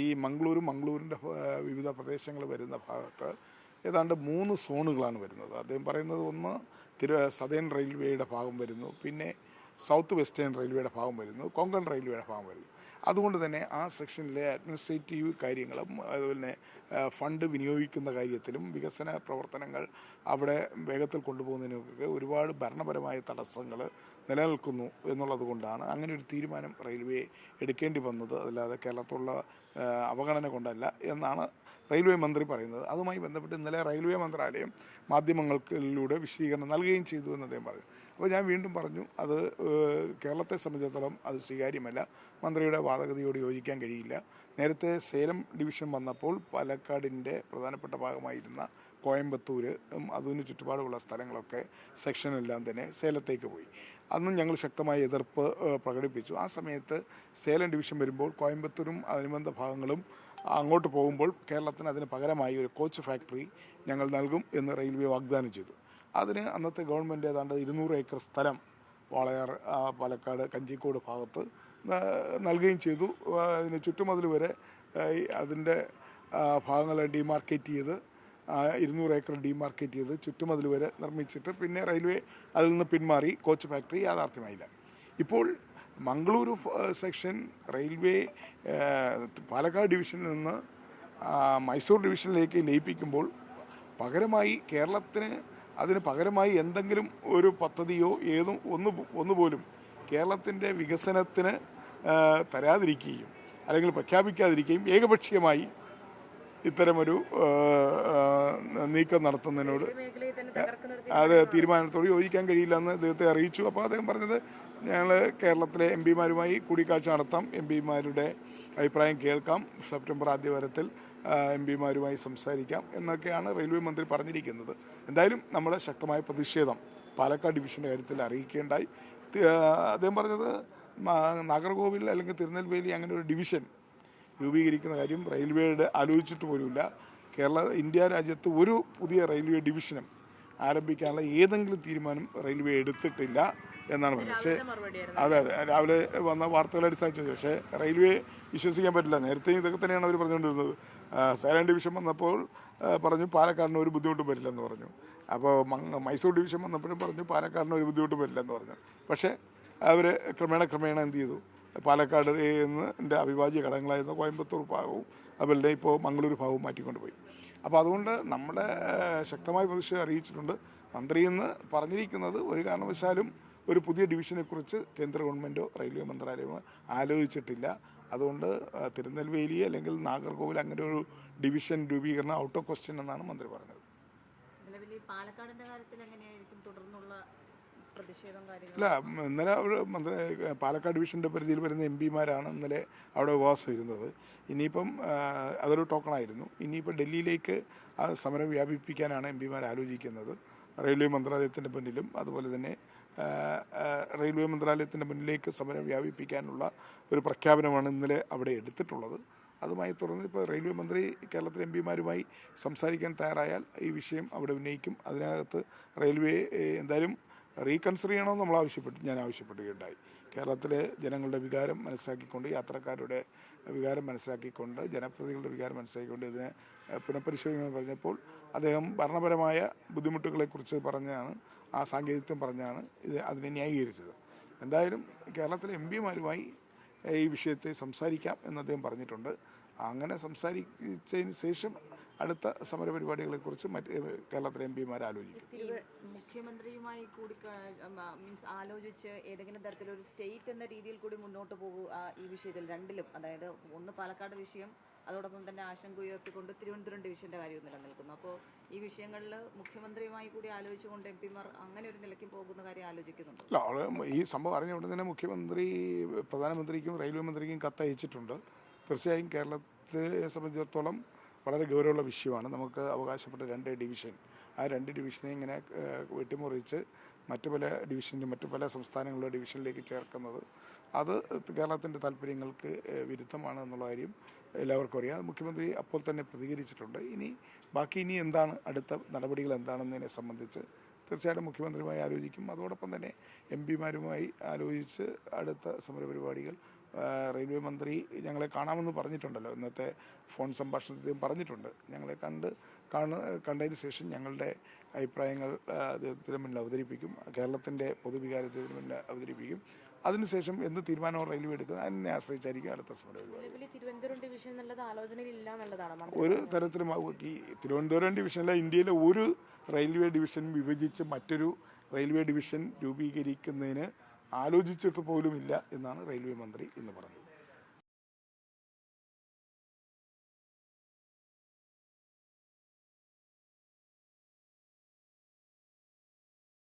ഈ മംഗളൂരിൻ്റെ വിവിധ പ്രദേശങ്ങൾ വരുന്ന ഭാഗത്ത് ഏതാണ്ട് 3 സോണുകളാണ് വരുന്നത്. അദ്ദേഹം പറയുന്നത് ഒന്ന് സതേൺ റെയിൽവേയുടെ ഭാഗം വരുന്നു, പിന്നെ സൗത്ത് വെസ്റ്റേൺ റെയിൽവേയുടെ ഭാഗം വരുന്നു, കൊങ്കൺ റെയിൽവേയുടെ ഭാഗം വരുന്നു. അതുകൊണ്ട് തന്നെ ആ സെക്ഷനിലെ അഡ്മിനിസ്ട്രേറ്റീവ് കാര്യങ്ങളും അതുപോലെ തന്നെ ഫണ്ട് വിനിയോഗിക്കുന്ന കാര്യത്തിലും വികസന പ്രവർത്തനങ്ങൾ അവിടെ വേഗത്തിൽ കൊണ്ടുപോകുന്നതിനൊക്കെ ഒരുപാട് ഭരണപരമായ തടസ്സങ്ങൾ നിലനിൽക്കുന്നു എന്നുള്ളത് കൊണ്ടാണ് അങ്ങനെ ഒരു തീരുമാനം റെയിൽവേ എടുക്കേണ്ടി വന്നത്. അല്ലാതെ കേരളത്തിലുള്ള അവഗണന കൊണ്ടല്ല എന്നാണ് റെയിൽവേ മന്ത്രി പറയുന്നത്. അതുമായി ബന്ധപ്പെട്ട് ഇന്നലെ റെയിൽവേ മന്ത്രാലയം മാധ്യമങ്ങളിലൂടെ വിശദീകരണം നൽകുകയും ചെയ്തു എന്ന് അദ്ദേഹം പറഞ്ഞു. അപ്പോൾ ഞാൻ വീണ്ടും പറഞ്ഞു, അത് കേരളത്തെ സംബന്ധിച്ചിടത്തോളം അത് സ്വീകാര്യമല്ല, മന്ത്രിയുടെ വാദഗതിയോട് യോജിക്കാൻ കഴിയില്ല. നേരത്തെ സേലം ഡിവിഷൻ വന്നപ്പോൾ പാലക്കാടിൻ്റെ പ്രധാനപ്പെട്ട ഭാഗമായിരുന്ന കോയമ്പത്തൂർ അതിന് ചുറ്റുപാടുമുള്ള സ്ഥലങ്ങളൊക്കെ സെക്ഷനെല്ലാം തന്നെ സേലത്തേക്ക് പോയി. അന്നും ഞങ്ങൾ ശക്തമായ എതിർപ്പ് പ്രകടിപ്പിച്ചു. ആ സമയത്ത് സേലം ഡിവിഷൻ വരുമ്പോൾ കോയമ്പത്തൂരും അനുബന്ധ ഭാഗങ്ങളും അങ്ങോട്ട് പോകുമ്പോൾ കേരളത്തിന് അതിന് പകരമായി ഒരു കോച്ച് ഫാക്ടറി ഞങ്ങൾ നൽകും എന്ന് റെയിൽവേ വാഗ്ദാനം ചെയ്തു. അതിന് അന്നത്തെ ഗവൺമെൻറ് ഏതാണ്ട് 200 ഏക്കർ സ്ഥലം വാളയാർ, പാലക്കാട്, കഞ്ചിക്കോട് ഭാഗത്ത് നൽകുകയും ചെയ്തു. അതിന് ചുറ്റുമതിൽ വരെ അതിൻ്റെ ഭാഗങ്ങളെ ഡിമാർക്കേറ്റ് ചെയ്ത് 200 ഏക്കർ ഡിമാർക്കേറ്റ് ചെയ്ത് ചുറ്റുമതിൽ വരെ നിർമ്മിച്ചിട്ട് പിന്നെ റെയിൽവേ അതിൽ നിന്ന് പിന്മാറി. കോച്ച് ഫാക്ടറി യാഥാർത്ഥ്യമായില്ല. ഇപ്പോൾ മംഗളൂരു സെക്ഷൻ റെയിൽവേ പാലക്കാട് ഡിവിഷനിൽ നിന്ന് മൈസൂർ ഡിവിഷനിലേക്ക് ലയിപ്പിക്കുമ്പോൾ പകരമായി കേരളത്തിന് അതിന് പകരമായി എന്തെങ്കിലും ഒരു പദ്ധതിയോ ഒന്നുപോലും കേരളത്തിൻ്റെ വികസനത്തിന് തരാതിരിക്കുകയും അല്ലെങ്കിൽ പ്രഖ്യാപിക്കാതിരിക്കുകയും ഏകപക്ഷീയമായി ഇത്തരമൊരു നീക്കം നടത്തുന്നതിനോട് അത് തീരുമാനത്തോട് യോജിക്കാൻ കഴിയില്ലെന്ന് അദ്ദേഹത്തെ അറിയിച്ചു. അപ്പോൾ അദ്ദേഹം പറഞ്ഞത്, ഞങ്ങൾ കേരളത്തിലെ എം പിമാരുമായി കൂടിക്കാഴ്ച നടത്താം, എം പിമാരുടെ അഭിപ്രായം കേൾക്കാം, സെപ്റ്റംബർ ആദ്യവാരത്തിൽ എം പിമാരുമായി സംസാരിക്കാം എന്നൊക്കെയാണ് റെയിൽവേ മന്ത്രി പറഞ്ഞിരിക്കുന്നത്. എന്തായാലും നമ്മുടെ ശക്തമായ പ്രതിഷേധം പാലക്കാട് ഡിവിഷൻ്റെ കാര്യത്തിൽ അറിയിക്കേണ്ടായി. അദ്ദേഹം പറഞ്ഞത് നാഗർകോവിൽ അല്ലെങ്കിൽ തിരുനെൽവേലി അങ്ങനെ ഒരു ഡിവിഷൻ രൂപീകരിക്കുന്ന കാര്യം റെയിൽവേയുടെ ആലോചിച്ചിട്ട് പോലുമില്ല. ഇന്ത്യ രാജ്യത്ത് ഒരു പുതിയ റെയിൽവേ ഡിവിഷനും ആരംഭിക്കാനുള്ള ഏതെങ്കിലും തീരുമാനം റെയിൽവേ എടുത്തിട്ടില്ല എന്നാണ് പറഞ്ഞത്. പക്ഷേ അതെ രാവിലെ വന്ന വാർത്തകളെ അടിസ്ഥാനിച്ചു. പക്ഷേ റെയിൽവേ വിശ്വസിക്കാൻ പറ്റില്ല. നേരത്തെയും ഇതൊക്കെ തന്നെയാണ് അവർ പറഞ്ഞുകൊണ്ടിരുന്നത്. സേലം ഡിവിഷൻ വന്നപ്പോൾ പറഞ്ഞു പാലക്കാടിന് ഒരു ബുദ്ധിമുട്ടും വരില്ലെന്ന് പറഞ്ഞു. അപ്പോൾ മൈസൂർ ഡിവിഷൻ വന്നപ്പോഴും പറഞ്ഞു പാലക്കാടിന് ഒരു ബുദ്ധിമുട്ടും വരില്ലെന്ന് പറഞ്ഞു. പക്ഷേ അവർ ക്രമേണ എന്ത് ചെയ്തു, പാലക്കാട് എൻ്റെ അവിഭാജ്യ ഘടകങ്ങളായിരുന്ന കോയമ്പത്തൂർ ഭാഗവും അതുപോലെ ഇപ്പോൾ മംഗളൂരു ഭാഗവും മാറ്റിക്കൊണ്ടുപോയി. അപ്പോൾ അതുകൊണ്ട് നമ്മുടെ ശക്തമായ പ്രതിഷേധം അറിയിച്ചിട്ടുണ്ട്. മന്ത്രി എന്ന് പറഞ്ഞിരിക്കുന്നത് ഒരു കാരണവശാലും ഒരു പുതിയ ഡിവിഷനെക്കുറിച്ച് കേന്ദ്ര ഗവൺമെൻറ്റോ റെയിൽവേ മന്ത്രാലയമോ ആലോചിച്ചിട്ടില്ല. അതുകൊണ്ട് തിരുനെൽവേലി അല്ലെങ്കിൽ നാഗർകോവിൽ അങ്ങനെ ഒരു ഡിവിഷൻ രൂപീകരണം ഔട്ട് ഓഫ് ക്വസ്റ്റ്യൻ എന്നാണ് മന്ത്രി പറഞ്ഞത്. ഇല്ല, ഇന്നലെ മന്ത്രി പാലക്കാട് ഡിവിഷൻ്റെ പരിധിയിൽ വരുന്ന എം പിമാരാണ് ഇന്നലെ അവിടെ ഉപവാസം ഇരുന്നത്. ഇനിയിപ്പം അതൊരു ടോക്കണായിരുന്നു. ഇനിയിപ്പോൾ ഡൽഹിയിലേക്ക് ആ സമരം വ്യാപിപ്പിക്കാനാണ് എം പിമാർ ആലോചിക്കുന്നത്. റെയിൽവേ മന്ത്രാലയത്തിൻ്റെ മുന്നിലും അതുപോലെ തന്നെ റെയിൽവേ മന്ത്രാലയത്തിൻ്റെ മുന്നിലേക്ക് സമരം വ്യാപിപ്പിക്കാനുള്ള ഒരു പ്രഖ്യാപനമാണ് ഇന്നലെ അവിടെ എടുത്തിട്ടുള്ളത്. അതുമായി തുടർന്ന് ഇപ്പോൾ റെയിൽവേ മന്ത്രി കേരളത്തിലെ എം പിമാരുമായി സംസാരിക്കാൻ തയ്യാറായാൽ ഈ വിഷയം അവിടെ ഉന്നയിക്കും. അതിനകത്ത് റെയിൽവേ എന്തായാലും റീകൺസിഡർ ചെയ്യണമെന്ന് ഞാൻ ആവശ്യപ്പെടുകയുണ്ടായി. കേരളത്തിലെ ജനങ്ങളുടെ വികാരം മനസ്സിലാക്കിക്കൊണ്ട്, യാത്രക്കാരുടെ വികാരം മനസ്സിലാക്കിക്കൊണ്ട്, ജനപ്രതിനിധികളുടെ വികാരം മനസ്സിലാക്കിക്കൊണ്ട് ഇതിനെ പുനഃപരിശോധിക്കണമെന്ന് പറഞ്ഞപ്പോൾ അദ്ദേഹം ഭരണപരമായ ബുദ്ധിമുട്ടുകളെക്കുറിച്ച് പറഞ്ഞാണ്, ആ സാങ്കേതികത്വം പറഞ്ഞാണ് അതിനെ ന്യായീകരിച്ചത്. എന്തായാലും കേരളത്തിലെ എം പിമാരുമായി ഈ വിഷയത്തെ സംസാരിക്കാം എന്ന് അദ്ദേഹം പറഞ്ഞിട്ടുണ്ട്. അങ്ങനെ സംസാരിച്ചതിന് ശേഷം അടുത്ത സമരപരിപാടികളെക്കുറിച്ച് കേരളത്തിലെ എം പിമാർ ആലോചിക്കും. മുഖ്യമന്ത്രിയുമായി കൂടി ആലോചിച്ച് ഏതെങ്കിലും തരത്തിലൊരു സ്റ്റേറ്റ് എന്ന രീതിയിൽ കൂടി മുന്നോട്ട് പോകുക ഈ വിഷയത്തിൽ രണ്ടിലും, അതായത് ഒന്ന് പാലക്കാട് വിഷയം, അതോടൊപ്പം തന്നെ ആശങ്ക ഉയർത്തിക്കൊണ്ട് തിരുവനന്തപുരം ഡിവിഷന്റെ കാര്യവും നിലനിൽക്കുന്നു. അപ്പോൾ ഈ വിഷയങ്ങളിൽ മുഖ്യമന്ത്രിയുമായി കൂടി ആലോചിച്ചുകൊണ്ട് എം പിമാർ അങ്ങനെ ഒരു നിലയ്ക്ക് പോകുന്ന കാര്യം ആലോചിക്കുന്നുണ്ട്. ഈ സംഭവം അറിഞ്ഞുകൊണ്ട് തന്നെ മുഖ്യമന്ത്രി പ്രധാനമന്ത്രിക്കും റെയിൽവേ മന്ത്രിക്കും കത്തയച്ചിട്ടുണ്ട്. തീർച്ചയായും കേരളത്തെ സംബന്ധിച്ചിടത്തോളം വളരെ ഗൗരവമുള്ള വിഷയമാണ്. നമുക്ക് അവകാശപ്പെട്ട 2 ഡിവിഷൻ, ആ 2 ഡിവിഷനെ ഇങ്ങനെ വെട്ടിമുറിച്ച് മറ്റു പല സംസ്ഥാനങ്ങളുടെ ഡിവിഷനിലേക്ക് ചേർക്കുന്നത് അത് കേരളത്തിൻ്റെ താല്പര്യങ്ങൾക്ക് വിരുദ്ധമാണ് എന്നുള്ള കാര്യം എല്ലാവർക്കും അറിയാം. മുഖ്യമന്ത്രി അപ്പോൾ തന്നെ പ്രതികരിച്ചിട്ടുണ്ട്. ഇനി എന്താണ് അടുത്ത നടപടികൾ എന്താണെന്നതിനെ സംബന്ധിച്ച് തീർച്ചയായിട്ടും മുഖ്യമന്ത്രിയുമായി ആലോചിക്കും. അതോടൊപ്പം തന്നെ എം പിമാരുമായി ആലോചിച്ച് അടുത്ത സമരപരിപാടികൾ റെയിൽവേ മന്ത്രി ഞങ്ങളെ കാണാമെന്ന് പറഞ്ഞിട്ടുണ്ടല്ലോ, ഇന്നത്തെ ഫോൺ സംഭാഷണത്തിൽ പറഞ്ഞിട്ടുണ്ട്. ഞങ്ങളെ കണ്ടതിന് ശേഷം ഞങ്ങളുടെ അഭിപ്രായങ്ങൾ അദ്ദേഹത്തിന് മുന്നിൽ അവതരിപ്പിക്കും, കേരളത്തിൻ്റെ പൊതുവികാരത്തിന് മുന്നിൽ അവതരിപ്പിക്കും. അതിനുശേഷം എന്ത് തീരുമാനമോ റെയിൽവേ എടുക്കുന്നത് അതിനെ ആശ്രയിച്ചായിരിക്കും അടുത്ത സമരം. തിരുവനന്തപുരം ഡിവിഷൻ എന്നുള്ളത് ആലോചനയിലില്ല എന്നുള്ളതാണ് ഒരു തരത്തിലും ഈ തിരുവനന്തപുരം ഡിവിഷനല്ല, ഇന്ത്യയിലെ ഒരു റെയിൽവേ ഡിവിഷൻ വിഭജിച്ച് മറ്റൊരു റെയിൽവേ ഡിവിഷൻ രൂപീകരിക്കുന്നതിന് ആലോചിച്ചിട്ട് പോലുമില്ല എന്നാണ് റെയിൽവേ മന്ത്രി ഇന്ന് പറഞ്ഞത്.